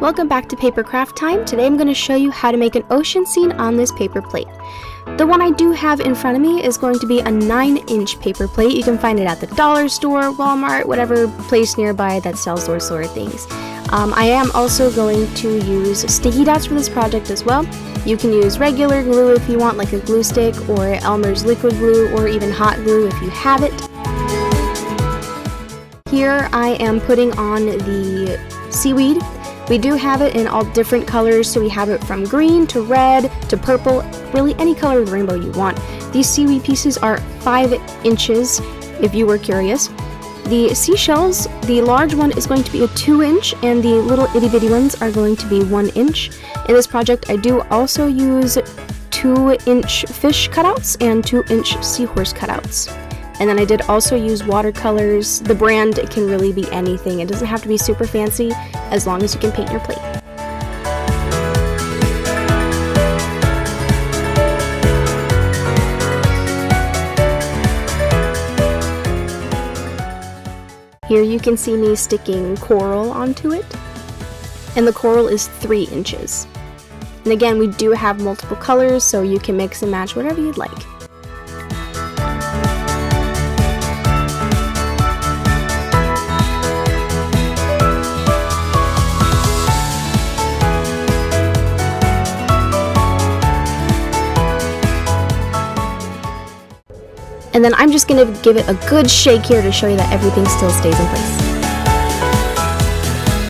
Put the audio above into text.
Welcome back to Paper Craft Time. Today I'm going to show you how to make an ocean scene on this paper plate. The one I do have in front of me is going to be a 9-inch paper plate. You can find it at the dollar store, Walmart, whatever place nearby that sells those sort of things. I am also going to use sticky dots for this project as well. You can use regular glue if you want, like a glue stick, or Elmer's liquid glue, or even hot glue if you have it. Here I am putting on the seaweed. We do have it in all different colors, so we have it from green to red to purple, really any color of the rainbow you want. These seaweed pieces are 5 inches, if you were curious. The seashells, the large one is going to be a 2-inch, and the little itty bitty ones are going to be 1 inch. In this project, I do also use 2-inch fish cutouts and 2-inch seahorse cutouts. And then I did also use watercolors. The brand can really be anything. It doesn't have to be super fancy, as long as you can paint your plate. Here you can see me sticking coral onto it. And the coral is 3 inches. And again, we do have multiple colors, so you can mix and match whatever you'd like. And then I'm just going to give it a good shake here to show you that everything still stays in place.